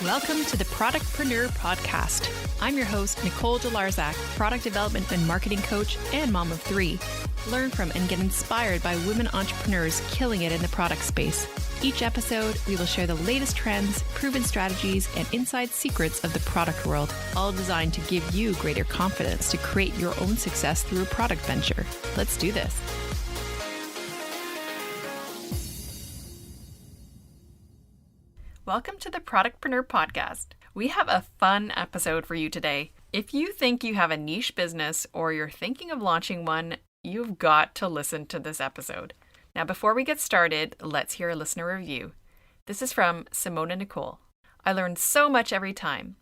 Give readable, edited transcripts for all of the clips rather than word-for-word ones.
Welcome to the Productpreneur Podcast. I'm your host, Nicole Delarzak, product development and marketing coach and mom of three. Learn from and get inspired by women entrepreneurs killing it in the product space. Each episode, we will share the latest trends, proven strategies, and inside secrets of the product world, all designed to give you greater confidence to create your own success through a product venture. Let's do this. Welcome to the Productpreneur Podcast. We have a fun episode for you today. If you think you have a niche business or you're thinking of launching one, you've got to listen to this episode. Now, before we get started, let's hear a listener review. This is from Simona Nicole. I learn so much every time.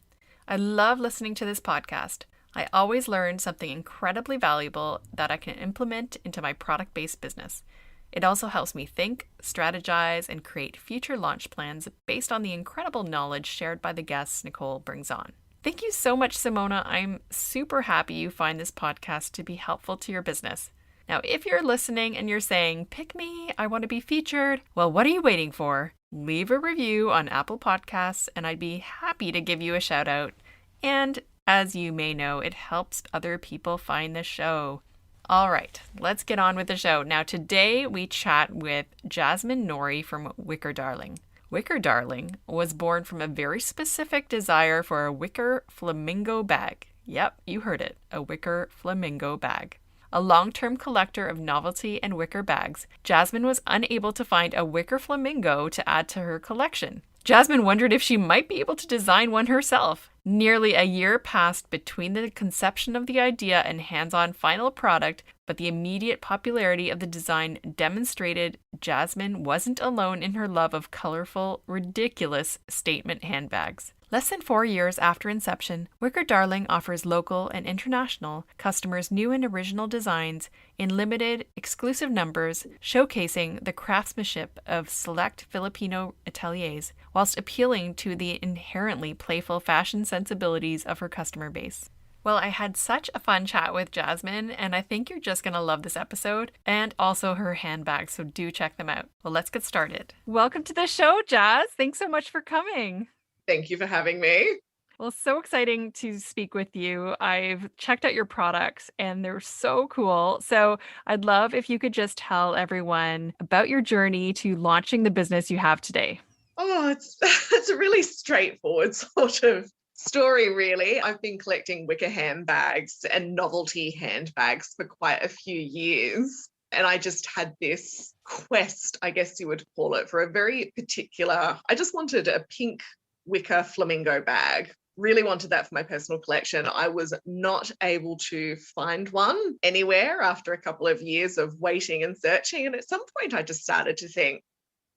I love listening to this podcast. I always learn something incredibly valuable that I can implement into my product-based business. It also helps me think, strategize, and create future launch plans based on the incredible knowledge shared by the guests Nicole brings on. Thank you so much, Simona. I'm super happy you find this podcast to be helpful to your business. Now, if you're listening and you're saying, pick me, I want to be featured, well, what are you waiting for? Leave a review on Apple Podcasts, and I'd be happy to give you a shout out. And as you may know, it helps other people find the show. All right, let's get on with the show. Now, today we chat with Jasmine Norrie from Wicker Darling. Wicker Darling was born from a very specific desire for a wicker flamingo bag. Yep, you heard it, a wicker flamingo bag. A long-term collector of novelty and wicker bags, Jasmine was unable to find a wicker flamingo to add to her collection. Jasmine wondered if she might be able to design one herself. Nearly a year passed between the conception of the idea and hands-on final product, but the immediate popularity of the design demonstrated Jasmine wasn't alone in her love of colorful, ridiculous statement handbags. Less than 4 years after inception, Wicker Darling offers local and international customers new and original designs in limited, exclusive numbers, showcasing the craftsmanship of select Filipino ateliers, whilst appealing to the inherently playful fashion sensibilities of her customer base. Well, I had such a fun chat with Jasmine, and I think you're just going to love this episode and also her handbags, so do check them out. Well, let's get started. Welcome to the show, Jazz. Thanks so much for coming. Thank you for having me. Well, so exciting to speak with you. I've checked out your products and they're so cool. So I'd love if you could just tell everyone about your journey to launching the business you have today. Oh, it's a really straightforward sort of story, really. I've been collecting wicker handbags and novelty handbags for quite a few years. And I just had this quest, I guess you would call it, for a very particular, I just wanted a pink wicker flamingo bag. Really wanted that for my personal collection. I was not able to find one anywhere after a couple of years of waiting and searching. And at some point I just started to think,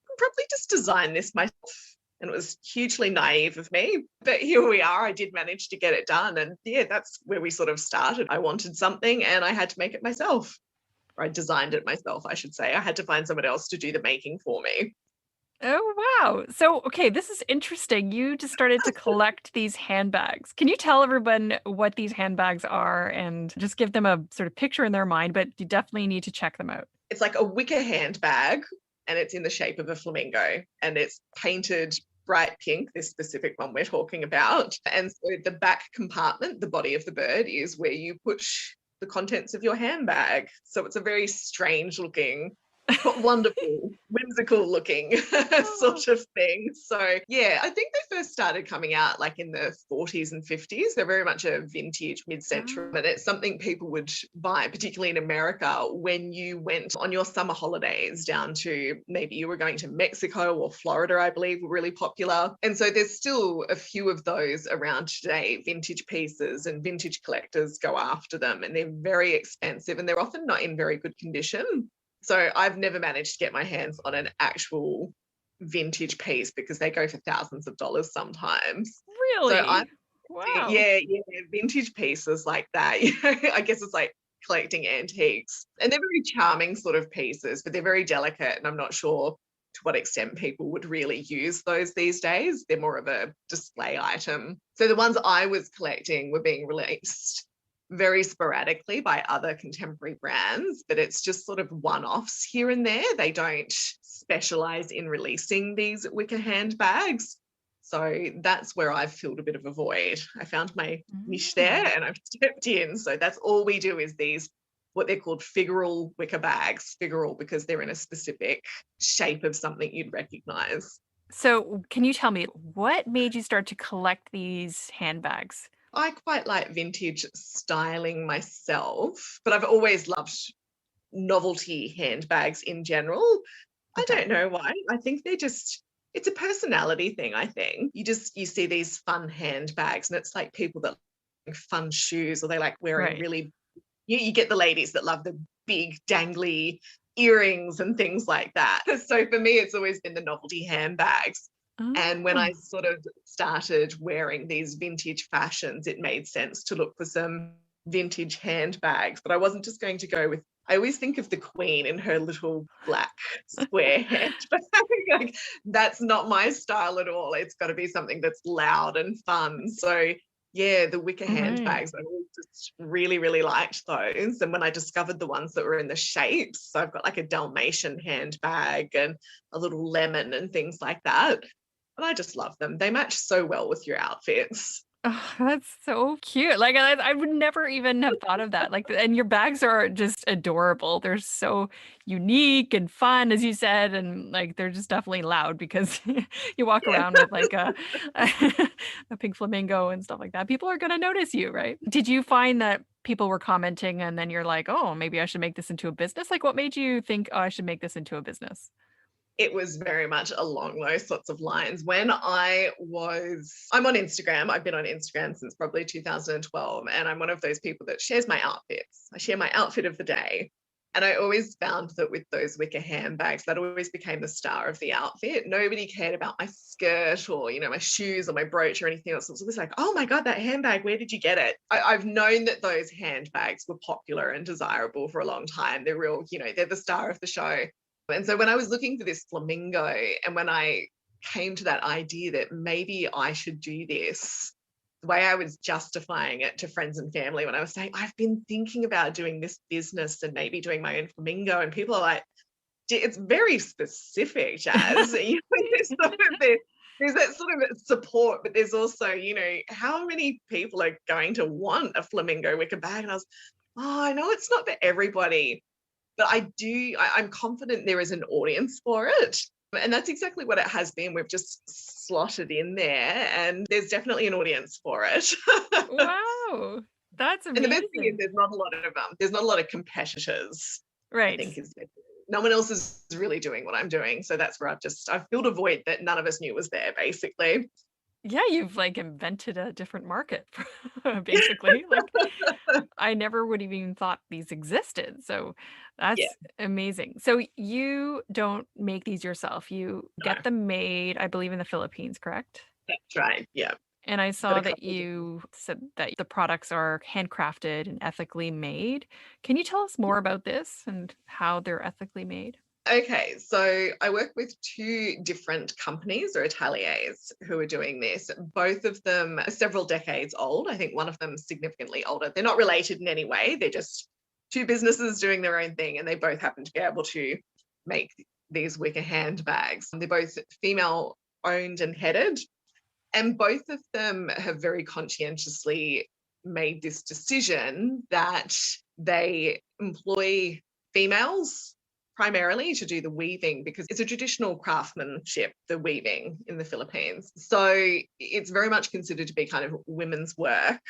I'll probably just design this myself. And it was hugely naive of me, but here we are. I did manage to get it done. And yeah, that's where we sort of started. I wanted something and I had to make it myself. Or I designed it myself, I should say. I had to find someone else to do the making for me. Oh, wow. So, okay, this is interesting. You just started to collect these handbags. Can you tell everyone what these handbags are and just give them a sort of picture in their mind, but you definitely need to check them out. It's like a wicker handbag and it's in the shape of a flamingo and it's painted bright pink, this specific one we're talking about. And so the back compartment, the body of the bird, is where you put the contents of your handbag. So it's a very strange looking, wonderful, whimsical looking sort of thing. So yeah, I think they first started coming out like in the 40s and 50s. They're very much a vintage mid-century, and it's something people would buy, particularly in America, when you went on your summer holidays down to, maybe you were going to Mexico or Florida, I believe, were really popular. And so there's still a few of those around today, vintage pieces, and vintage collectors go after them, and they're very expensive and they're often not in very good condition. So I've never managed to get my hands on an actual vintage piece because they go for thousands of dollars sometimes. Really? So wow. Yeah, vintage pieces like that. I guess it's like collecting antiques. And they're very charming sort of pieces, but they're very delicate. And I'm not sure to what extent people would really use those these days. They're more of a display item. So the ones I was collecting were being released very sporadically by other contemporary brands, but it's just sort of one-offs here and there. They don't specialize in releasing these wicker handbags. So that's where I've filled a bit of a void. I found my niche there Mm. and I've stepped in. So that's all we do is these, what they're called figural wicker bags, figural because they're in a specific shape of something you'd recognize. So, can you tell me what made you start to collect these handbags? I quite like vintage styling myself, but I've always loved novelty handbags in general. I Okay. don't know why. I think they're just, it's a personality thing, I think. You see these fun handbags and it's like people that like fun shoes or they like wearing Right. really, you get the ladies that love the big dangly earrings and things like that. So for me, it's always been the novelty handbags. And when I Oh, sort of started wearing these vintage fashions, it made sense to look for some vintage handbags. But I wasn't just going to go with, I always think of the Queen in her little black square handbag. Like, that's not my style at all. It's got to be something that's loud and fun. So yeah, the wicker right. handbags, I always just really, really liked those. And when I discovered the ones that were in the shapes, so I've got like a Dalmatian handbag and a little lemon and things like that. And I just love them. They match so well with your outfits. Oh, that's so cute. Like, I would never even have thought of that. Like, and your bags are just adorable. They're so unique and fun, as you said, and like they're just definitely loud because you walk Yeah. around with like a a pink flamingo and stuff like that. People are gonna notice you, right? Did you find that people were commenting and then you're like, oh, maybe I should make this into a business? Like, what made you think, oh, I should make this into a business? It was very much along those sorts of lines. I'm on Instagram. I've been on Instagram since probably 2012, and I'm one of those people that shares my outfits. I share my outfit of the day. And I always found that with those wicker handbags, that always became the star of the outfit. Nobody cared about my skirt or, my shoes or my brooch or anything else. It was always like, oh my God, that handbag, where did you get it? I've known that those handbags were popular and desirable for a long time. They're real, they're the star of the show. And so when I was looking for this flamingo and when I came to that idea that maybe I should do this, the way I was justifying it to friends and family when I was saying, I've been thinking about doing this business and maybe doing my own flamingo. And people are like, it's very specific, Jazz. There's that sort of support, but there's also, how many people are going to want a flamingo wicker bag? And I was, oh, I know it's not for everybody, but I'm confident there is an audience for it. And that's exactly what it has been. We've just slotted in there and there's definitely an audience for it. Wow, that's And the best thing is amazing. there's not a lot of competitors, I Right. think is no one else is really doing what I'm doing. So that's where I've filled a void that none of us knew was there, basically. Yeah, you've like invented a different market basically. Like I never would have even thought these existed. So Yeah, that's amazing. So you don't make these yourself. You no, get them made, I believe, in the Philippines, correct? that's right. Yeah. And I Got saw a that couple of you said that the products are handcrafted and ethically made. Can you tell us more about this and how they're ethically made? Okay, so I work with two different companies or ateliers who are doing this. Both of them are several decades old. I think one of them is significantly older. They're not related in any way. They're just two businesses doing their own thing, and they both happen to be able to make these wicker handbags. They're both female owned and headed, and both of them have very conscientiously made this decision that they employ females primarily to do the weaving because it's a traditional craftsmanship, the weaving in the Philippines. So it's very much considered to be kind of women's work.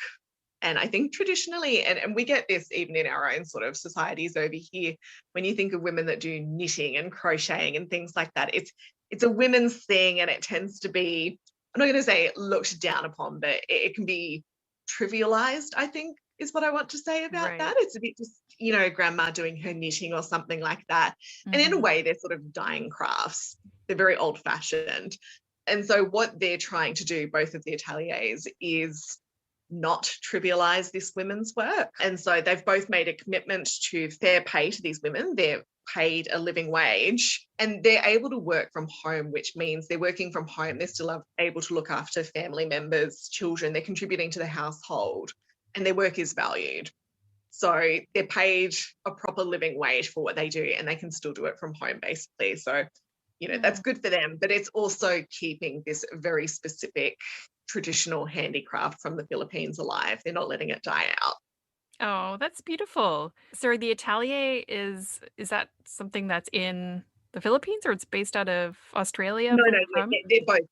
And I think traditionally, and we get this even in our own sort of societies over here, when you think of women that do knitting and crocheting and things like that, it's a women's thing and it tends to be, I'm not going to say looked down upon, but it can be trivialized, I think is what I want to say about that. Right. It's a bit just, grandma doing her knitting or something like that. And in a Mhm. way, they're sort of dying crafts. They're very old fashioned. And so what they're trying to do, both of the ateliers, is not trivialize this women's work. And so they've both made a commitment to fair pay to these women. They're paid a living wage and they're able to work from home, which means they're working from home. They're still able to look after family members, children. They're contributing to the household and their work is valued. So they're paid a proper living wage for what they do and they can still do it from home, basically. So that's Yeah. good for them, but it's also keeping this very specific traditional handicraft from the Philippines alive. They're not letting it die out. Oh, that's beautiful. So the atelier is that something that's in the Philippines or it's based out of Australia No, from no, where you're from? they're both.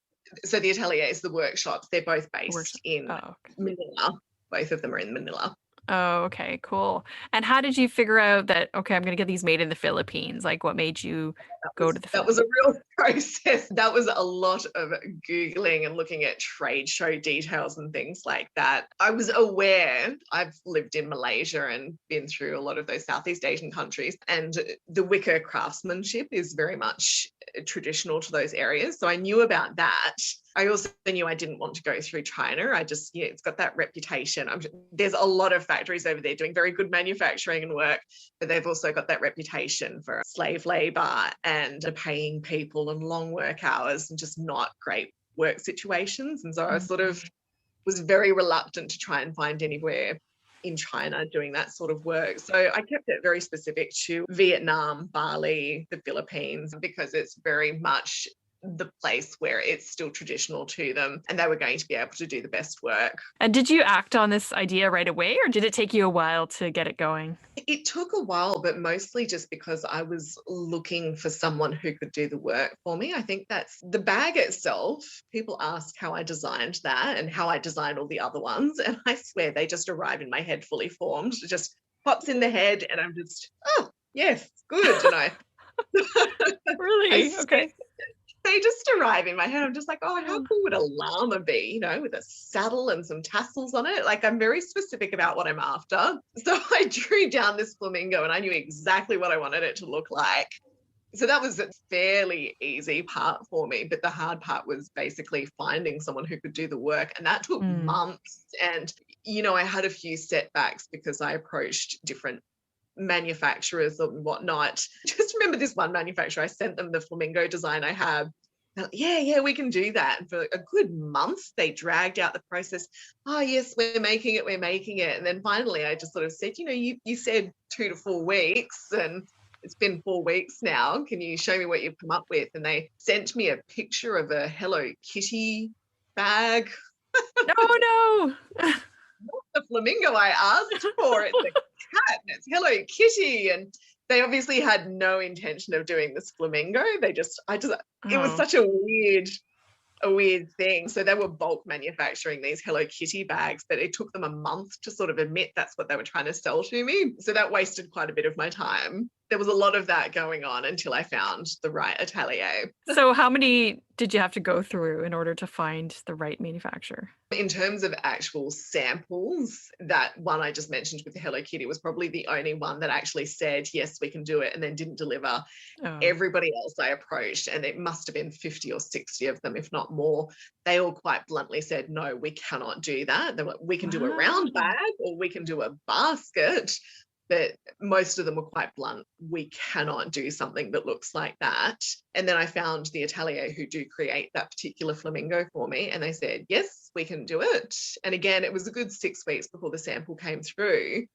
So the ateliers, the workshops, they're both The based workshop. in Oh, okay. Manila. Both of them are in Manila. Oh, okay, cool. And how did you figure out that, okay, I'm gonna get these made in the Philippines? Like what made you go to the That was a Philippines? real process. That was a lot of Googling and looking at trade show details and things like that. I was aware, I've lived in Malaysia and been through a lot of those Southeast Asian countries, and the wicker craftsmanship is very much traditional to those areas. So I knew about that. I also knew I didn't want to go through China. It's got that reputation. There's a lot of factories over there doing very good manufacturing and work, but they've also got that reputation for slave labor and paying people and long work hours and just not great work situations. And so I sort of Mhm. was very reluctant to try and find anywhere in China doing that sort of work. So I kept it very specific to Vietnam, Bali, the Philippines, because it's very much the place where it's still traditional to them and they were going to be able to do the best work. And did you act on this idea right away, or did it take you a while to get it going? It took a while, but mostly just because I was looking for someone who could do the work for me. I think that's the bag itself. People ask how I designed that and how I designed all the other ones. And I swear they just arrive in my head fully formed. It just pops in the head and I'm just, oh, yes, good. And I Really? swear Okay. they just arrive in my head. I'm just like, oh, how Oh. cool would a llama be, with a saddle and some tassels on it? Like, I'm very specific about what I'm after. So I drew down this flamingo and I knew exactly what I wanted it to look like. So that was a fairly easy part for me. But the hard part was basically finding someone who could do the work. And that took Mm. months. And, I had a few setbacks because I approached different manufacturers and whatnot. Just remember this one manufacturer, I sent them the flamingo design I have. Like, yeah, we can do that. And for a good month, they dragged out the process. Oh, yes, we're making it, we're making it. And then finally, I just sort of said, you said 2 to 4 weeks, and it's been 4 weeks now. Can you show me what you've come up with? And they sent me a picture of a Hello Kitty bag. Oh no. The flamingo I asked for. It's a cat and it's Hello Kitty. And they obviously had no intention of doing this flamingo. It was Oh. such a weird thing. So they were bulk manufacturing these Hello Kitty bags, but it took them a month to sort of admit that's what they were trying to sell to me. So that wasted quite a bit of my time. There was a lot of that going on until I found the right atelier. So how many did you have to go through in order to find the right manufacturer? In terms of actual samples, that one I just mentioned with the Hello Kitty was probably the only one that actually said, yes, we can do it, and then didn't deliver. Oh. Everybody else I approached, and it must have been 50 or 60 of them, if not more, they all quite bluntly said, no, we cannot do that. They were like, we can do a round Wow. bag or we can do a basket. But most of them were quite blunt. We cannot do something that looks like that. And then I found the atelier who do create that particular flamingo for me. And they said, yes, we can do it. And again, it was a good 6 weeks before the sample came through.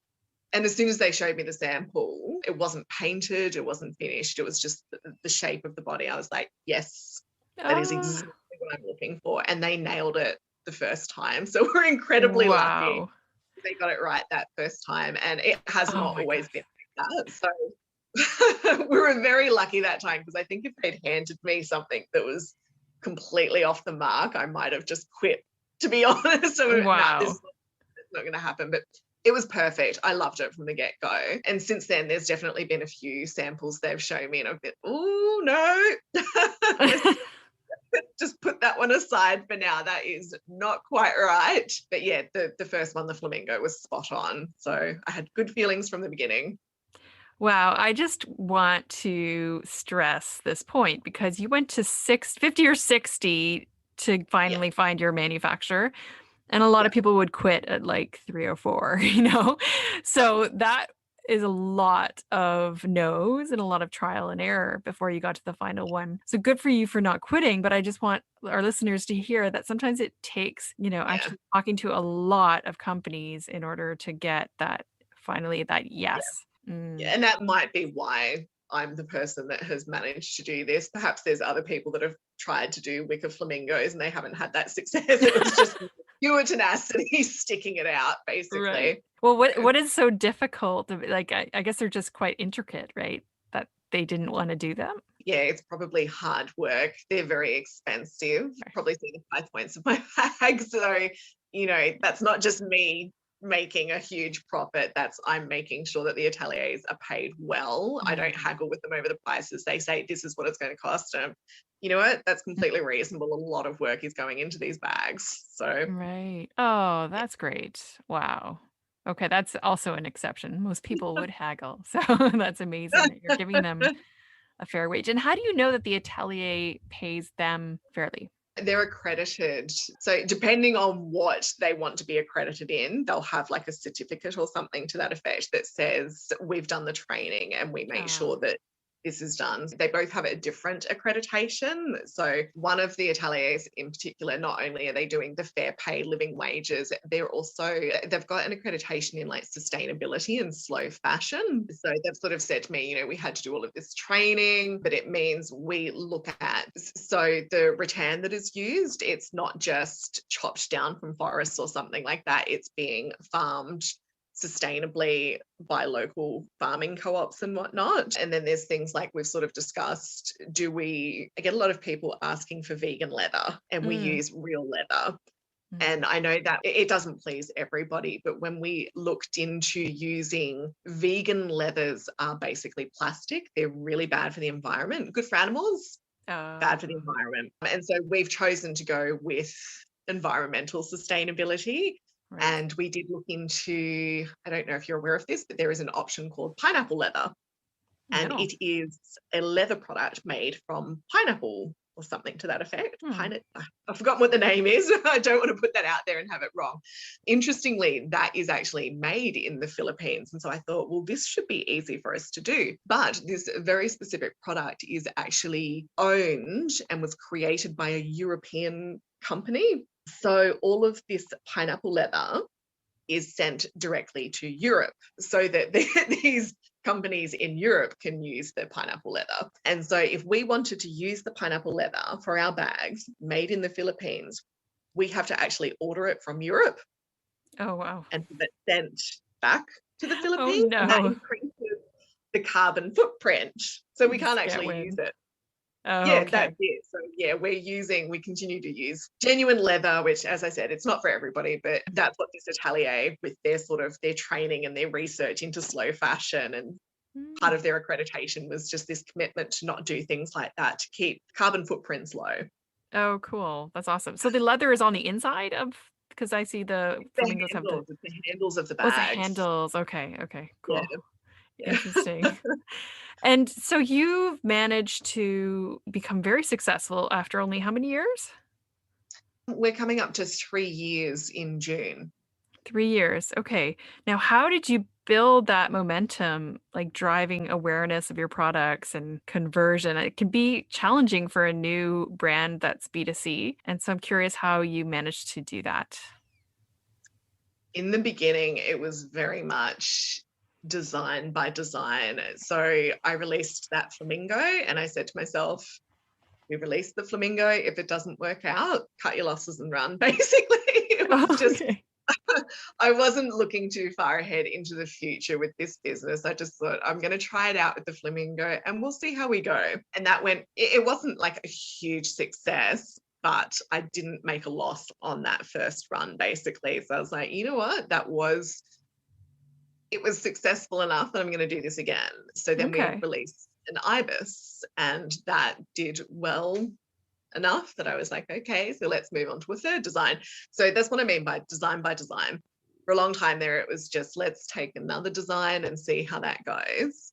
And as soon as they showed me the sample, it wasn't painted, it wasn't finished. It was just the shape of the body. I was like, yes, that is Ah, exactly what I'm looking for. And they nailed it the first time. So we're incredibly lucky wow. they got it right that first time. And it has Oh not my always gosh. been like that. So we were very lucky that time, because I think if they'd handed me something that was completely off the mark, I might have just quit, to be honest. So, no, this Wow. is not going to happen. But it was perfect. I loved it from the get go. And since then, there's definitely been a few samples they've shown me, and I've been, oh, no. Just put that one aside for now. That is not quite right. But yeah, the first one, the flamingo, was spot on. So I had good feelings from the beginning. Wow, I just want to stress this point because you went to 50 or 60 to Yeah, finally find your manufacturer. And a lot yeah, of people would quit at like 3 or 4, you know? So that is a lot of no's and a lot of trial and error before you got to the final one. So good for you for not quitting, but I just want our listeners to hear that sometimes it takes, yeah, actually talking to a lot of companies in order to get that finally that yeah. yes. Yeah, Mm. and that might be why I'm the person that has managed to do this. Perhaps there's other people that have tried to do wicker flamingos and they haven't had that success. It was just pure tenacity sticking it out, basically. Right. Well, what is so difficult? Like, I guess they're just quite intricate, right? That they didn't want to do them. Yeah, it's probably hard work. They're very expensive. Probably see the high points of my bag. So, that's not just me making a huge profit. I'm making sure that the ateliers are paid well. I don't haggle with them over the prices. They say this is what it's going to cost them. You know what? That's completely reasonable. A lot of work is going into these bags. So Right. Oh, that's great. Wow. Okay, that's also an exception. Most people would haggle. So that's amazing that you're giving them a fair wage. And how do you know that the atelier pays them fairly? they're accredited. So depending on what they want to be accredited in, they'll have like a certificate or something to that effect that says we've done the training and we make sure that this is done. They both have a different accreditation. So one of the ateliers in particular, not only are they doing the fair pay living wages, they've got an accreditation in like sustainability and slow fashion. So they've sort of said to me, we had to do all of this training, but it means we look at, so the rattan that is used, it's not just chopped down from forests or something like that. It's being farmed sustainably by local farming co-ops and whatnot. And then there's things like we've sort of discussed, I get a lot of people asking for vegan leather and we use real leather. And I know that it doesn't please everybody, but when we looked into using vegan leathers are basically plastic. They're really bad for the environment, good for animals, bad for the environment. And so we've chosen to go with environmental sustainability. Right. And we did look into, I don't know if you're aware of this, but there is an option called pineapple leather. And it is a leather product made from pineapple or something to that effect. I've forgotten what the name is. I don't want to put that out there and have it wrong. Interestingly, that is actually made in the Philippines. And so I thought, well, this should be easy for us to do. But this very specific product is actually owned and was created by a European company. So all of this pineapple leather is sent directly to Europe so that these companies in Europe can use the pineapple leather. And so if we wanted to use the pineapple leather for our bags made in the Philippines, we have to actually order it from Europe. Oh, wow. And have it sent back to the Philippines. Oh, no. And that increases the carbon footprint. So we can't actually use it. Oh, yeah, okay. That's it. So yeah, we continue to use genuine leather, which, as I said, it's not for everybody, but that's what this atelier, with their training and their research into slow fashion, and part of their accreditation was just this commitment to not do things like that, to keep carbon footprints low. Oh, cool. That's awesome. So the leather is on the inside of, because I see the flamingos have the handles of the Oh, bags. it's the handles. Okay, cool. Yeah. Interesting. And so you've managed to become very successful after only how many years? We're coming up to 3 years in June. 3 years. Okay. Now, how did you build that momentum, like driving awareness of your products and conversion? It can be challenging for a new brand that's B2C. And so I'm curious how you managed to do that. In the beginning, it was very much design by design. So I released that flamingo and I said to myself, we released the flamingo. If it doesn't work out, cut your losses and run, basically. It was just, I wasn't looking too far ahead into the future with this business. I just thought, I'm going to try it out with the flamingo and we'll see how we go. And that it wasn't like a huge success, but I didn't make a loss on that first run, basically. So I was like, you know what, it was successful enough that I'm going to do this again. So then we released an ibis, and that did well enough that I was like, okay, so let's move on to a third design. So that's what I mean by design by design. For a long time there, it was just, let's take another design and see how that goes.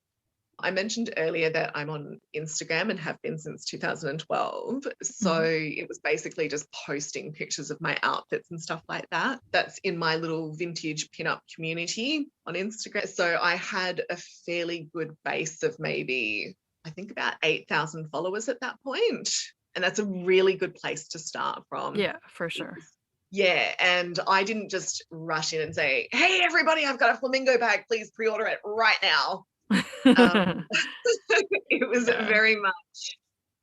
I mentioned earlier that I'm on Instagram and have been since 2012. So it was basically just posting pictures of my outfits and stuff like that. That's in my little vintage pinup community on Instagram. So I had a fairly good base of maybe, I think, about 8,000 followers at that point. And that's a really good place to start from. Yeah, for sure. Yeah, and I didn't just rush in and say, hey, everybody, I've got a flamingo bag. Please pre-order it right now. Um, it was Yeah. very much,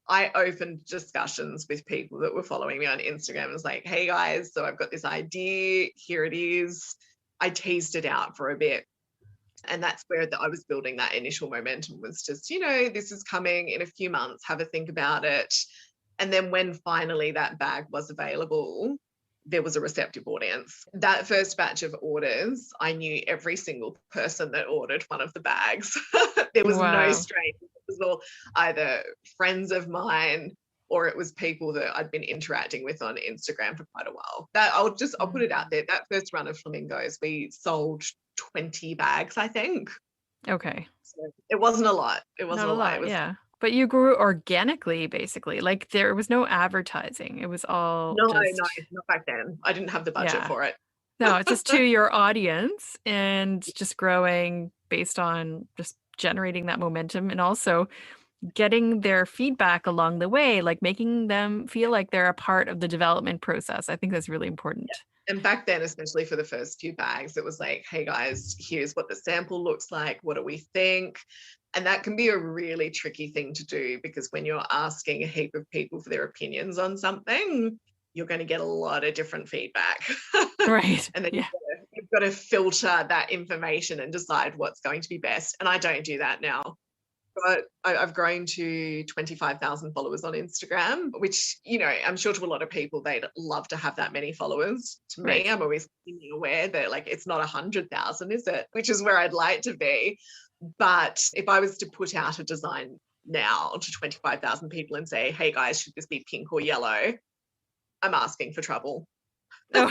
I opened discussions with people that were following me on Instagram. It was like, hey guys, so I've got this idea. Here it is. I teased it out for a bit. And that's where I was building that initial momentum, was just, this is coming in a few months. Have a think about it. And then when finally that bag was available, there was a receptive audience. That first batch of orders, I knew every single person that ordered one of the bags. There was no Wow. strangers. It was all either friends of mine or it was people that I'd been interacting with on Instagram for quite a while. That I'll put it out there. That first run of flamingos, we sold 20 bags, I think. Okay. So it wasn't a lot. It Not wasn't a a lot. It lot, was yeah. But you grew organically, basically. Like there was no advertising. It was all no, just, not back then. I didn't have the budget yeah. for it. No, it's just to your audience and just growing based on just generating that momentum and also getting their feedback along the way, like making them feel like they're a part of the development process. I think that's really important. And back then, especially for the first few bags, it was like, hey guys, here's what the sample looks like. What do we think? And that can be a really tricky thing to do, because when you're asking a heap of people for their opinions on something, you're going to get a lot of different feedback. Right. And then Yeah. you've got to filter that information and decide what's going to be best. And I don't do that now. But I've grown to 25,000 followers on Instagram, which, I'm sure to a lot of people, they'd love to have that many followers. To me, Right. I'm always aware that, like, it's not 100,000, is it? Which is where I'd like to be. But if I was to put out a design now to 25,000 people and say, hey guys, should this be pink or yellow? I'm asking for trouble. Oh,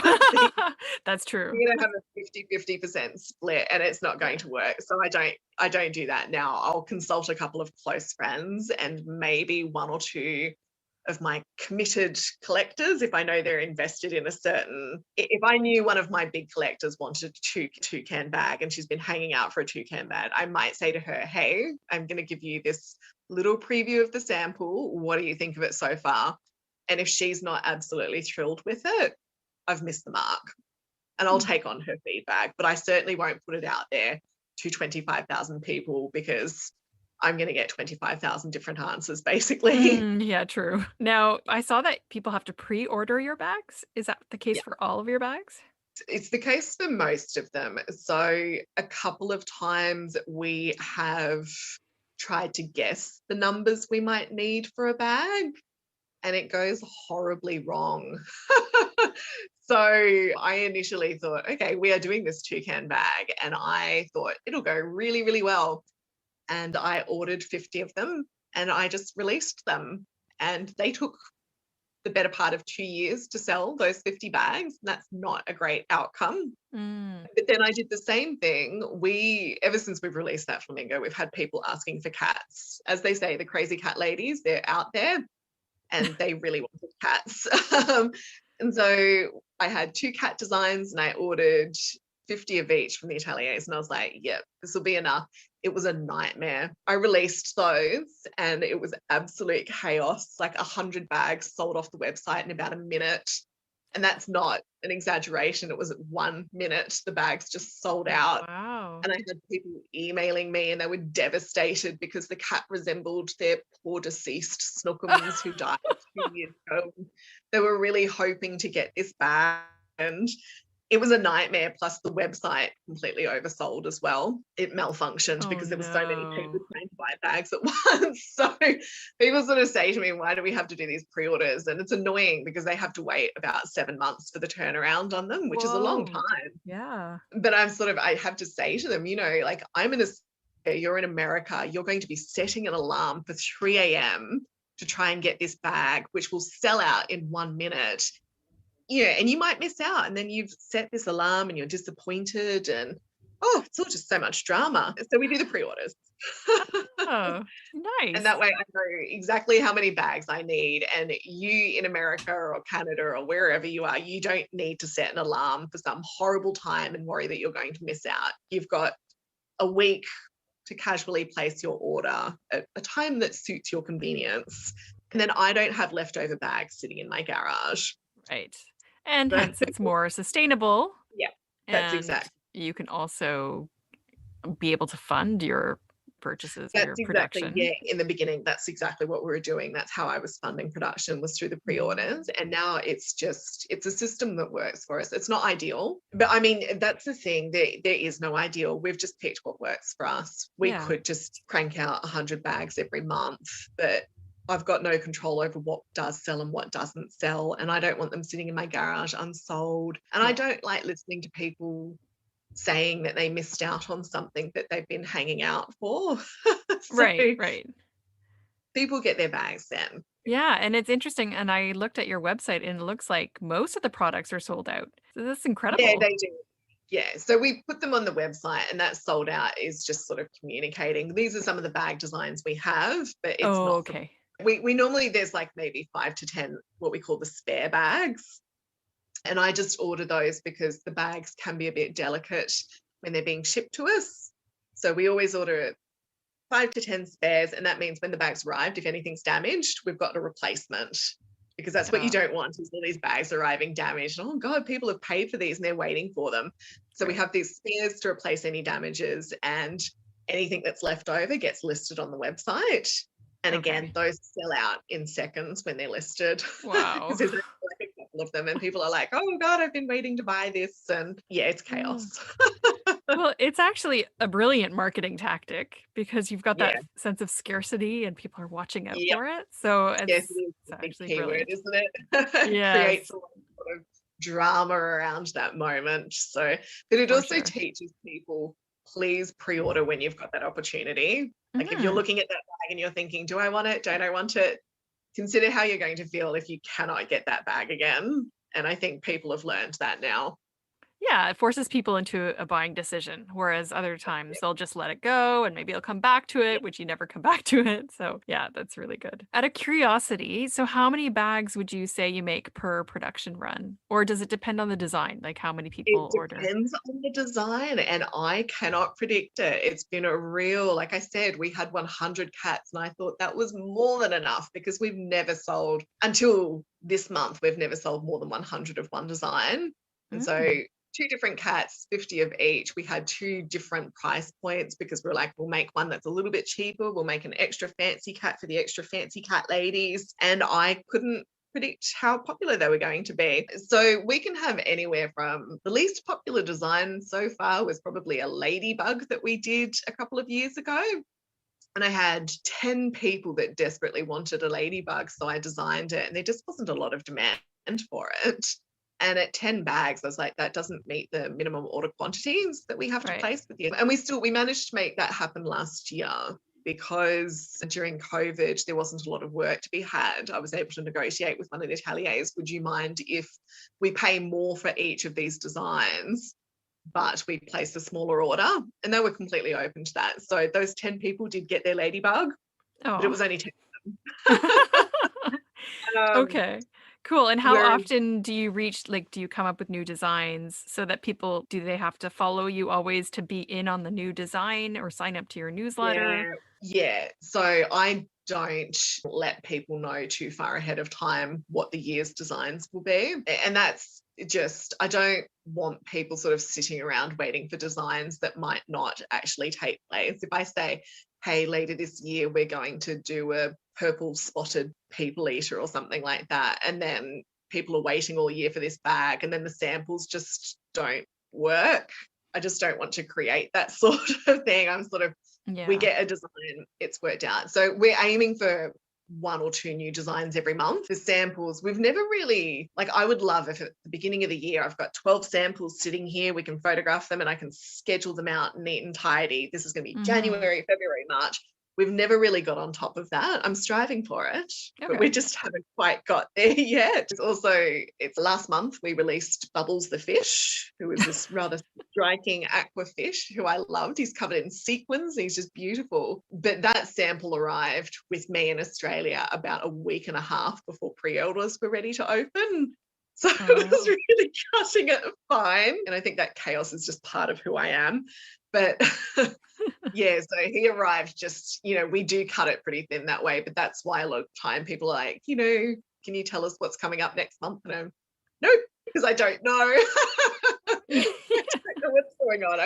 that's true. You're going to have a 50-50% split and it's not going to work. So I don't do that now. I'll consult a couple of close friends and maybe one or two of my committed collectors, if I know they're invested in a certain, if I knew one of my big collectors wanted a toucan bag and she's been hanging out for a toucan bag, I might say to her, hey, I'm going to give you this little preview of the sample. What do you think of it so far? And if she's not absolutely thrilled with it, I've missed the mark. And I'll take on her feedback, but I certainly won't put it out there to 25,000 people, because I'm going to get 25,000 different answers, basically. Yeah, true. Now, I saw that people have to pre-order your bags. Is that the case Yeah, for all of your bags? it's the case for most of them. So a couple of times we have tried to guess the numbers we might need for a bag, and it goes horribly wrong. So I initially thought, okay, we are doing this toucan bag, and I thought it'll go really, really well. And I ordered 50 of them and I just released them. And they took the better part of 2 years to sell those 50 bags. And that's not a great outcome. Mm. But then I did the same thing. Ever since we've released that flamingo, we've had people asking for cats. As they say, the crazy cat ladies, they're out there and they really wanted cats. And so I had 2 cat designs and I ordered 50 of each from the ateliers. And I was like, yep, this will be enough. It was a nightmare. I released those and it was absolute chaos. Like 100 bags sold off the website in about a minute. And that's not an exaggeration. It was 1 minute, the bags just sold out. Wow. And I had people emailing me and they were devastated because the cat resembled their poor deceased snookums who died 2 years ago. They were really hoping to get this bag. And it was a nightmare. Plus, the website completely oversold as well. It malfunctioned Oh because there were so many people no. trying to buy bags at once. So people sort of say to me, why do we have to do these pre-orders? And it's annoying because they have to wait about 7 months for the turnaround on them, which is a long Whoa. time. Yeah. But I have to say to them, like, I'm in you're in America, you're going to be setting an alarm for 3 a.m. to try and get this bag, which will sell out in 1 minute. Yeah, and you might miss out, and then you've set this alarm and you're disappointed, and it's all just so much drama. So we do the pre-orders. Oh, And nice. that way I know exactly how many bags I need. And you in America or Canada or wherever you are, you don't need to set an alarm for some horrible time and worry that you're going to miss out. You've got a week to casually place your order at a time that suits your convenience. And then I don't have leftover bags sitting in my garage. Right. And So, hence it's more sustainable yeah, that's and exact. you can also be able to fund your purchases or That's your exactly, production. yeah, in the beginning, that's exactly what we were doing. That's how I was funding production, was through the pre-orders. And now it's a system that works for us. It's not ideal, but I mean, that's the thing. There is no ideal. We've just picked what works for us. We Yeah. could just crank out 100 bags every month, but I've got no control over what does sell and what doesn't sell. And I don't want them sitting in my garage unsold. And I Yeah. don't like listening to people saying that they missed out on something that they've been hanging out for. So Right, right. people get their bags then. Yeah, and it's interesting, and I looked at your website, and it looks like most of the products are sold out. So that's Yeah, incredible. they do. Yeah, so we put them on the website, and that sold out is just sort of communicating. These are some of the bag designs we have, but it's Oh, not for. okay. We normally, there's like maybe 5 to 10 what we call the spare bags. And I just order those because the bags can be a bit delicate when they're being shipped to us. So we always order 5 to 10 spares. And that means when the bag's arrived, if anything's damaged, we've got a replacement, because that's what you Oh, don't want, is all these bags arriving damaged. Oh God, people have paid for these and they're waiting for them. So we right. have these spares to replace any damages, and anything that's left over gets listed on the website. And again, Okay. those sell out in seconds when they're listed, Wow. because there's only like a couple of them, and people are like, oh God, I've been waiting to buy this. And yeah, it's Oh. chaos. Well, it's actually a brilliant marketing tactic because you've got that Yeah. sense of scarcity and people are watching out Yep. for it. So Scarcity it's is it's the big actually keyword, brilliant. isn't it? Creates Yes, a lot of sort of drama around that moment. So, but it for also sure. teaches people, please pre-order when you've got that opportunity. Like if you're Mhm. looking at that bag and you're thinking, do I want it? Don't I want it? Consider how you're going to feel if you cannot get that bag again. And I think people have learned that now. Yeah, it forces people into a buying decision, whereas other times they'll just let it go and maybe they'll come back to Yeah. it, which you never come back to it. So, yeah, that's really good. Out of curiosity, so how many bags would you say you make per production run? Or does it depend on the design, like how many It people order? depends on the design, and I cannot predict it. It's been a real, like I said, we had 100 cats, and I thought that was more than enough, because we've never sold, until this month, we've never sold more than 100 of one design. And so Mm, two different cats, 50 of each. We had two different price points, because we're like, we'll make one that's a little bit cheaper. We'll make an extra fancy cat for the extra fancy cat ladies. And I couldn't predict how popular they were going to be. So we can have anywhere from, the least popular design so far was probably a ladybug that we did a couple of years ago. And I had 10 people that desperately wanted a ladybug. So I designed it, and there just wasn't a lot of demand for it. And at 10 bags, I was like, that doesn't meet the minimum order quantities that we have to right. place with you. And we managed to make that happen last year, because during COVID, there wasn't a lot of work to be had. I was able to negotiate with one of the ateliers, would you mind if we pay more for each of these designs, but we place a smaller order? And they were completely open to that. So those 10 people did get their ladybug, but it Oh. was only 10. um, Okay. Cool. And how whereas often do you reach, like, do you come up with new designs so that people, do they have to follow you always to be in on the new design or sign up to your newsletter? Yeah, yeah. So I don't let people know too far ahead of time what the year's designs will be. And that's just, I don't want people sort of sitting around waiting for designs that might not actually take place. If I say, hey, later this year, we're going to do a purple spotted people eater or something like that, and then people are waiting all year for this bag, and then the samples just don't work. I just don't want to create that sort of thing. I'm sort of, we Yeah. get a design, it's worked out. So we're aiming for 1 or 2 new designs every month. The samples, we've never really, like, I would love if at the beginning of the year, I've got 12 samples sitting here, we can photograph them and I can schedule them out neat and tidy. This is going to be Hmm. January, February, March. We've never really got on top of that. I'm striving for it, but we Okay. just haven't quite got there yet. It's also, it's last month we released Bubbles the fish, who is this rather striking aqua fish who I loved. He's covered in sequins. He's just beautiful. But that sample arrived with me in Australia about a week and a half before pre-orders were ready to open. So it was Oh. really cutting it fine. And I think that chaos is just part of who I am. But yeah, so he arrived just, we do cut it pretty thin that way, but that's why a lot of time people are like, can you tell us what's coming up next month? And I'm, nope, because I don't know. I don't know what's going on.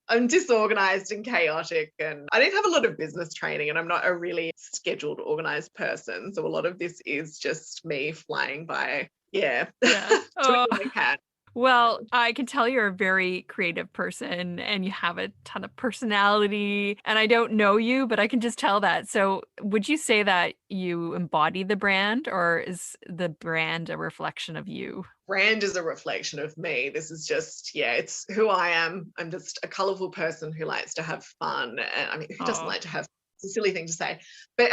I'm disorganized and chaotic, and I don't have a lot of business training, and I'm not a really scheduled, organized person. So a lot of this is just me flying by. Yeah. Yeah. Doing Oh. what I can. Well, I can tell you're a very creative person and you have a ton of personality. And I don't know you, but I can just tell that. So, would you say that you embody the brand, or is the brand a reflection of you? Brand is a reflection of me. This is just, yeah, it's who I am. I'm just a colorful person who likes to have fun. And I mean, who doesn't Oh, like to have, it's a silly thing to say, but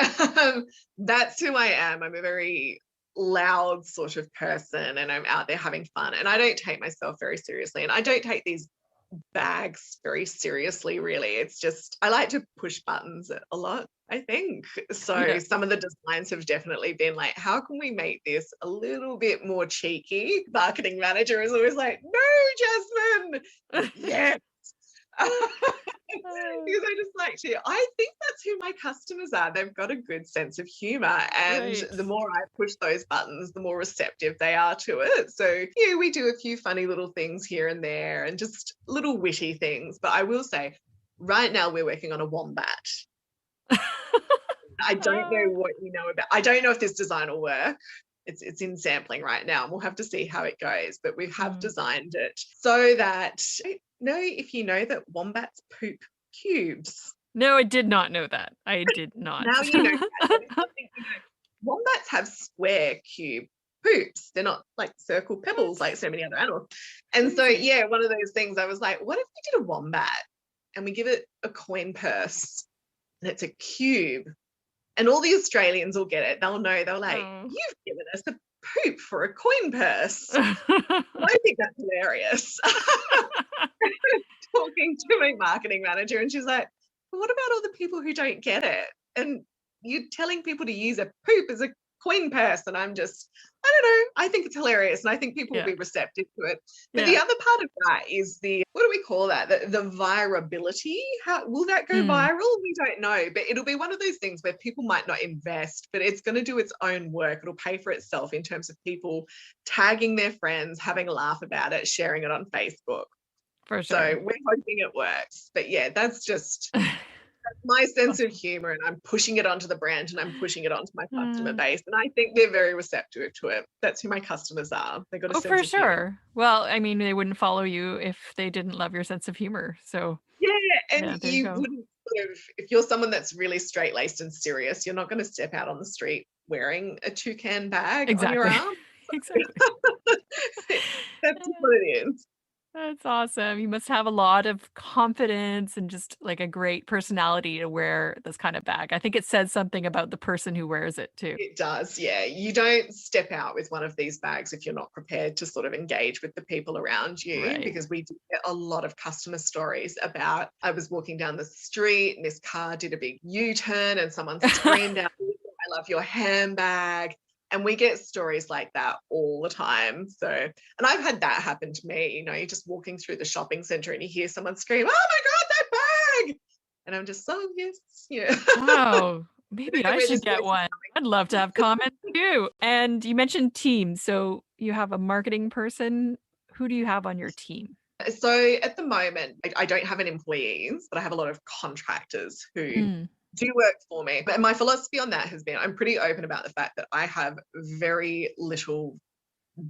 that's who I am. I'm a very loud sort of person, and I'm out there having fun, and I don't take myself very seriously, and I don't take these bags very seriously, really. It's just I like to push buttons a lot, I think. So yeah. some of the designs have definitely been like, how can we make this a little bit more cheeky? Marketing manager is always like, no, Jasmine. Yes. Because I just like to, I think that's who my customers are. They've got a good sense of humor. And Right. the more I push those buttons, the more receptive they are to it. So, yeah, we do a few funny little things here and there and just little witty things. But I will say, right now we're working on a wombat. I don't know what you know about. I don't know if this design will work. It's in sampling right now, and we'll have to see how it goes. But we have designed it so that I don't know if you know that wombats poop cubes. No, I did not know that. I did not. Now you know that. That is something you know. Wombats have square cube poops. They're not like circle pebbles like so many other animals. And so, Crazy. yeah, one of those things I was like, what if we did a wombat and we give it a coin purse and it's a cube? And all the Australians will get it. They'll know. They're like, Oh. you've given us a poop for a coin purse. I think that's hilarious. Talking to my marketing manager, and she's like, well, what about all the people who don't get it? And you're telling people to use a poop as a coin purse. And I'm just, I don't know. I think it's hilarious. And I think people will Yeah. be receptive to it. But Yeah. the other part of that is what do we call that? The virability. How will that go viral? We don't know. But it'll be one of those things where people might not invest, but it's going to do its own work. It'll pay for itself in terms of people tagging their friends, having a laugh about it, sharing it on Facebook. For So sure. we're hoping it works. But yeah, that's just my sense of humor, and I'm pushing it onto the brand, and I'm pushing it onto my customer base. And I think they're very receptive to it. That's who my customers are. They've got a Oh, sense for of humor. sure. Well, I mean, they wouldn't follow you if they didn't love your sense of humor. So, Yeah, and yeah, there you you go. wouldn't sort of, if you're someone that's really straight laced and serious, you're not going to step out on the street wearing a toucan bag on your Exactly. arm. Exactly. That's what it is. That's awesome. You must have a lot of confidence and just like a great personality to wear this kind of bag. I think it says something about the person who wears it too. It does, yeah. You don't step out with one of these bags if you're not prepared to sort of engage with the people around you, Right. because we do get a lot of customer stories about, I was walking down the street and this car did a big U-turn and someone screamed out, I love your handbag. And we get stories like that all the time. So, and I've had that happen to me. You know, you're just walking through the shopping center and you hear someone scream, oh my God, that bag. And I'm just, oh, yes, yeah. Wow. Maybe I Where should this get voice is one. I'd love to have comments too. And you mentioned teams. So you have a marketing person. Who do you have on your team? So at the moment, I don't have any employees, but I have a lot of contractors who Mm. do work for me. And my philosophy on that has been I'm pretty open about the fact that I have very little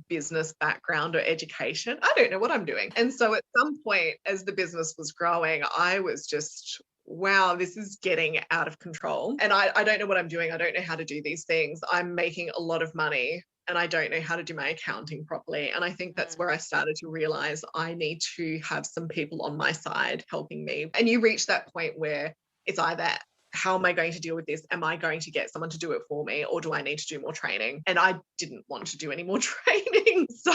business background or education. I don't know what I'm doing. And so at some point, as the business was growing, I was just, wow, this is getting out of control. And I don't know what I'm doing. I don't know how to do these things. I'm making a lot of money and I don't know how to do my accounting properly. And I think that's where I started to realize I need to have some people on my side helping me. And you reach that point where it's either, how am I going to deal with this? Am I going to get someone to do it for me, or do I need to do more training? And I didn't want to do any more training. So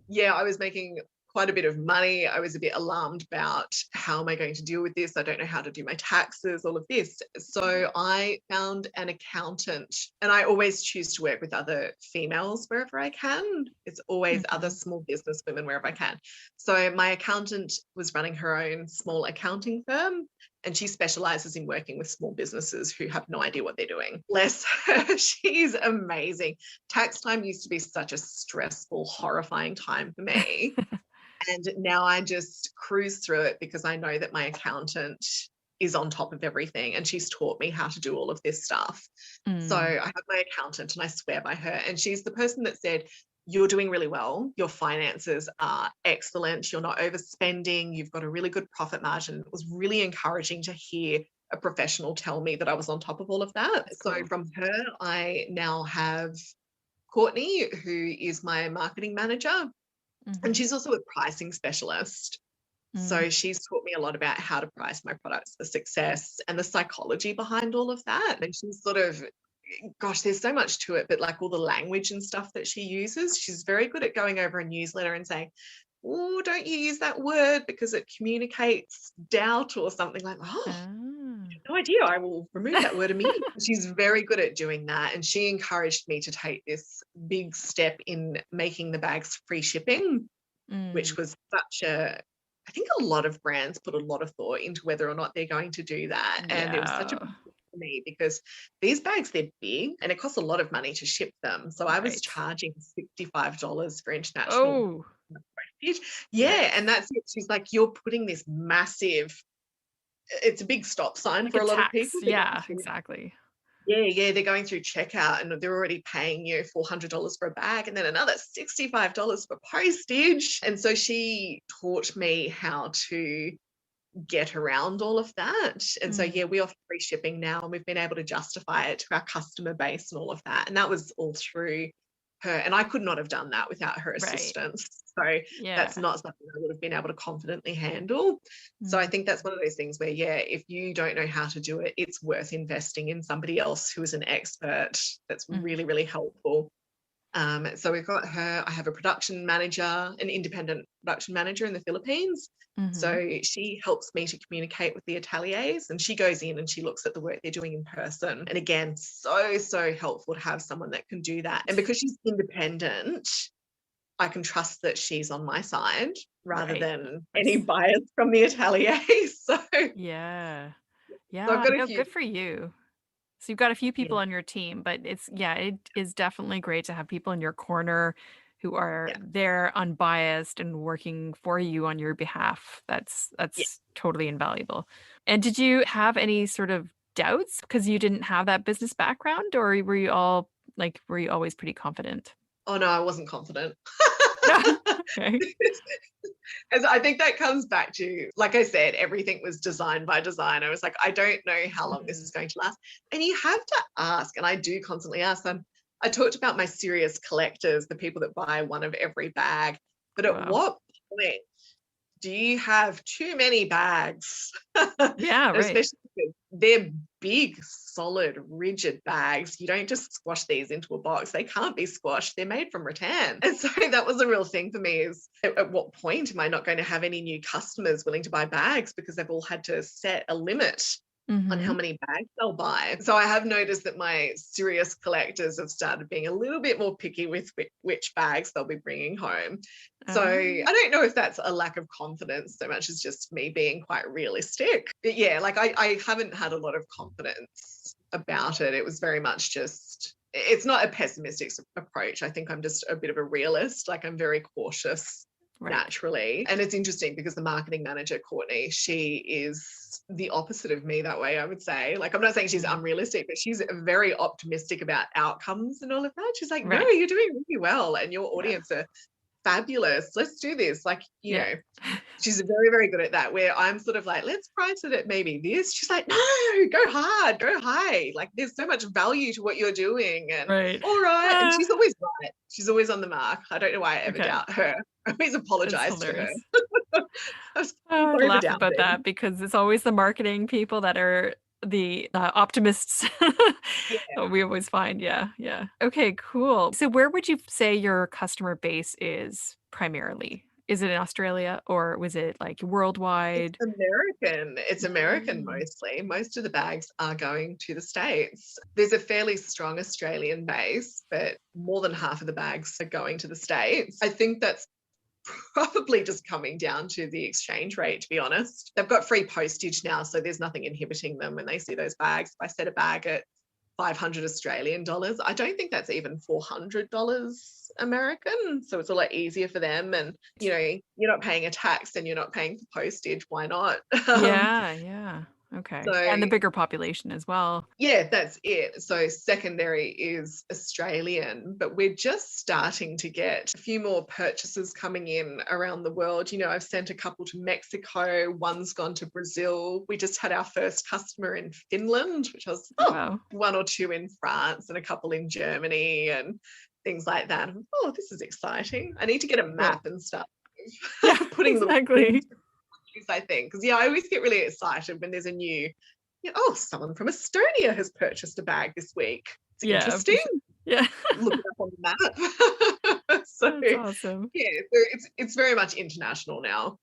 yeah, I was making quite a bit of money. I was a bit alarmed about how am I going to deal with this? I don't know how to do my taxes, all of this. So I found an accountant, and I always choose to work with other females wherever I can. It's always other small business women wherever I can. So my accountant was running her own small accounting firm, and she specializes in working with small businesses who have no idea what they're doing. Bless her. She's amazing. Tax time used to be such a stressful, horrifying time for me. And now I just cruise through it because I know that my accountant is on top of everything and she's taught me how to do all of this stuff. So I have my accountant and I swear by her. And she's the person that said, you're doing really well. Your finances are excellent. You're not overspending. You've got a really good profit margin. It was really encouraging to hear a professional tell me that I was on top of all of that. That's So cool. from her, I now have Courtney, who is my marketing manager, and she's also a pricing specialist. So she's taught me a lot about how to price my products for success and the psychology behind all of that. And she's sort of, gosh, there's so much to it, but like all the language and stuff that she uses, she's very good at going over a newsletter and saying, oh, don't you use that word because it communicates doubt or something like, no idea. I will remove that word immediately. She's very good at doing that. And she encouraged me to take this big step in making the bags free shipping, which was I think a lot of brands put a lot of thought into whether or not they're going to do that. And it was such a big deal for me because these bags, they're big and it costs a lot of money to ship them. So I was charging $65 for international postage. Yeah. And that's it. She's like, you're putting this massive, it's a big stop sign like for a lot tax. of people. Yeah, exactly. Yeah, they're going through checkout and they're already paying you $400 for a bag and then another $65 for postage. And so she taught me how to get around all of that. And so, yeah, we offer free shipping now and we've been able to justify it to our customer base and all of that. And that was all through her. And I could not have done that without her assistance. So that's not something I would have been able to confidently handle. So I think that's one of those things where, yeah, if you don't know how to do it, it's worth investing in somebody else who is an expert. That's really, really helpful. So we've got her. I have a production manager, an independent production manager in the Philippines. So she helps me to communicate with the ateliers and she goes in and she looks at the work they're doing in person. And again, so helpful to have someone that can do that. And because she's independent, I can trust that she's on my side rather than any bias from the atelier. So yeah. So I've got a few. Good for you. So you've got a few people on your team, but it is definitely great to have people in your corner who are there unbiased and working for you on your behalf. That's totally invaluable. And did you have any sort of doubts because you didn't have that business background, or were you always pretty confident? Oh no, I wasn't confident. Okay. As I think that comes back to, like I said, everything was designed by design. I was like, I don't know how long this is going to last. And you have to ask, and I do constantly ask them. I talked about my serious collectors, the people that buy one of every bag. But at what point do you have too many bags? Yeah, right. Especially because they're big, solid, rigid bags. You don't just squash these into a box. They can't be squashed. They're made from rattan. And so that was a real thing for me is at what point am I not going to have any new customers willing to buy bags because they've all had to set a limit on how many bags they'll buy. So I have noticed that my serious collectors have started being a little bit more picky with which bags they'll be bringing home. So I don't know if that's a lack of confidence so much as just me being quite realistic. But yeah, like I haven't had a lot of confidence about it. It was very much just, it's not a pessimistic approach. I think I'm just a bit of a realist. Like I'm very cautious naturally. And it's interesting because the marketing manager, Courtney, she is the opposite of me that way, I would say. Like, I'm not saying she's unrealistic, but she's very optimistic about outcomes and all of that. She's like, no, you're doing really well and your audience are fabulous. Let's do this. Like, you know, she's very, very good at that, where I'm sort of like, let's price it at maybe this. She's like, no, go hard, go high. Like, there's so much value to what you're doing. And all right. And she's always right. She's always on the mark. I don't know why I ever doubt her. I always apologize to her. I laugh about that because it's always the marketing people that are the optimists. We always find. Okay, cool. So where would you say your customer base is primarily? Is it in Australia or was it like worldwide? It's American. It's American mostly. Most of the bags are going to the States. There's a fairly strong Australian base, but more than half of the bags are going to the States. I think that's probably just coming down to the exchange rate, to be honest. They've got free postage now, so there's nothing inhibiting them when they see those bags. If I set a bag at 500 Australian dollars. I don't think that's even $400 American. So it's a lot easier for them. And, you know, you're not paying a tax and you're not paying for postage. Why not? Yeah. Okay. So And the bigger population as well. yeah, that's it. So secondary is Australian, but we're just starting to get a few more purchases coming in around the world. You know, I've sent a couple to Mexico, one's gone to Brazil. We just had our first customer in Finland, which was Wow. one or two in France and a couple in Germany and things like that. Oh, this is exciting. I need to get a map and start putting exactly. I think, because I always get really excited when there's a new, someone from Estonia has purchased a bag this week. It's interesting. Sure. Yeah. Look it up on the map. So That's awesome. yeah, so it's very much international now.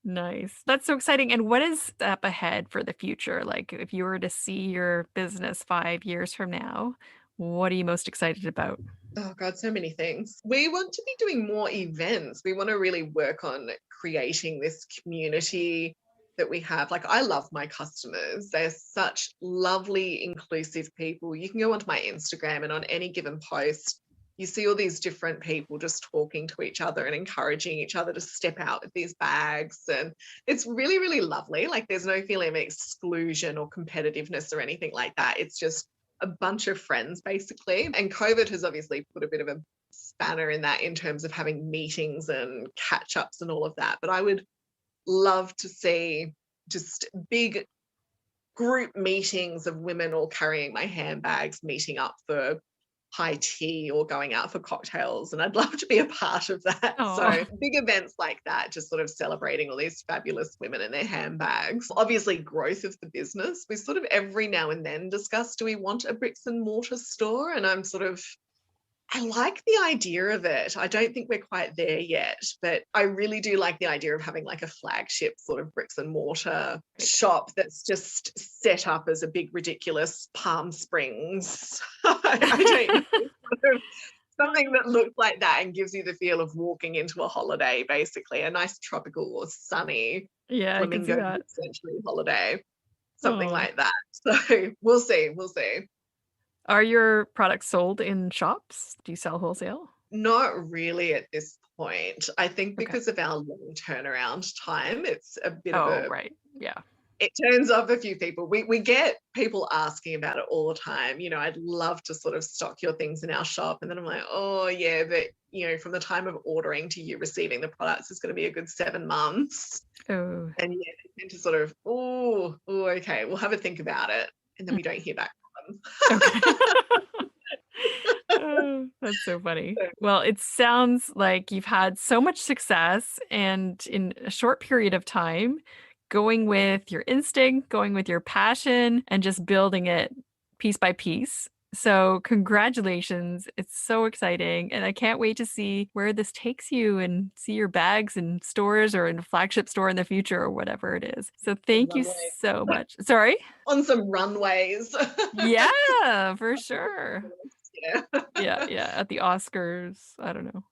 Nice. That's so exciting. And what is up ahead for the future? Like if you were to see your business 5 years from now, what are you most excited about? Oh God, so many things. We want to be doing more events. We want to really work on creating this community that we have. Like, I love my customers. They're such lovely, inclusive people. You can go onto my Instagram and on any given post, you see all these different people just talking to each other and encouraging each other to step out with these bags. And it's really, really lovely. Like, there's no feeling of exclusion or competitiveness or anything like that. It's just a bunch of friends, basically. And COVID has obviously put a bit of a spanner in that in terms of having meetings and catch-ups and all of that. But I would love to see just big group meetings of women all carrying my handbags, meeting up for high tea or going out for cocktails. And I'd love to be a part of that. Aww. So big events like that, just sort of celebrating all these fabulous women and their handbags. Obviously, growth of the business. We sort of every now and then discuss, do we want a bricks and mortar store? And I'm sort of, I like the idea of it. I don't think we're quite there yet, but I really do like the idea of having like a flagship sort of bricks and mortar shop that's just set up as a big, ridiculous Palm Springs. I don't know, something that looks like that and gives you the feel of walking into a holiday, basically, a nice tropical or sunny flamingo essentially holiday, something like that. So we'll see. Are your products sold in shops? Do you sell wholesale? Not really at this point. I think because of our long turnaround time, it's a bit of a... right. Yeah. It turns off a few people. We get people asking about it all the time. You know, I'd love to sort of stock your things in our shop. And then I'm like, oh, yeah, but, you know, from the time of ordering to you receiving the products is going to be a good 7 months. Oh. And yeah, they tend to sort of, okay, we'll have a think about it. And then we don't hear back. Okay. Oh, that's so funny. Well, it sounds like you've had so much success and in a short period of time, going with your instinct, going with your passion, and just building it piece by piece. So congratulations. It's so exciting. And I can't wait to see where this takes you and see your bags in stores or in a flagship store in the future or whatever it is. So thank you so much. Sorry? On some runways. Yeah, for sure. Yeah. At the Oscars. I don't know.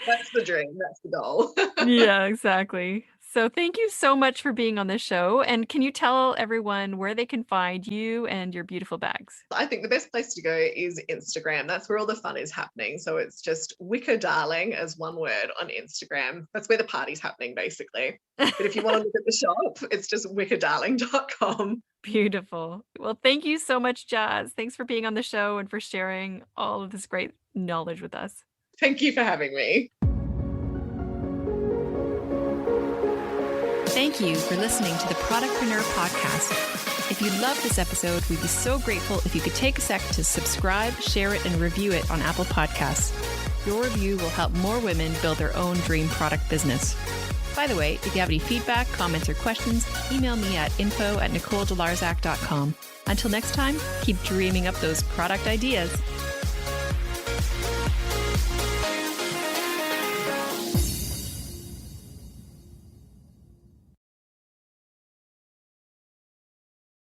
That's the dream. That's the goal. Yeah, exactly. So thank you so much for being on the show. And can you tell everyone where they can find you and your beautiful bags? I think the best place to go is Instagram. That's where all the fun is happening. So it's just Wicker Darling as one word on Instagram. That's where the party's happening, basically. But if you want to look at the shop, it's just wickerdarling.com. Beautiful. Well, thank you so much, Jazz. Thanks for being on the show and for sharing all of this great knowledge with us. Thank you for having me. Thank you for listening to the Productpreneur Podcast. If you loved this episode, we'd be so grateful if you could take a sec to subscribe, share it, and review it on Apple Podcasts. Your review will help more women build their own dream product business. By the way, if you have any feedback, comments, or questions, email me at info@nicoledelarzac.com. Until next time, keep dreaming up those product ideas.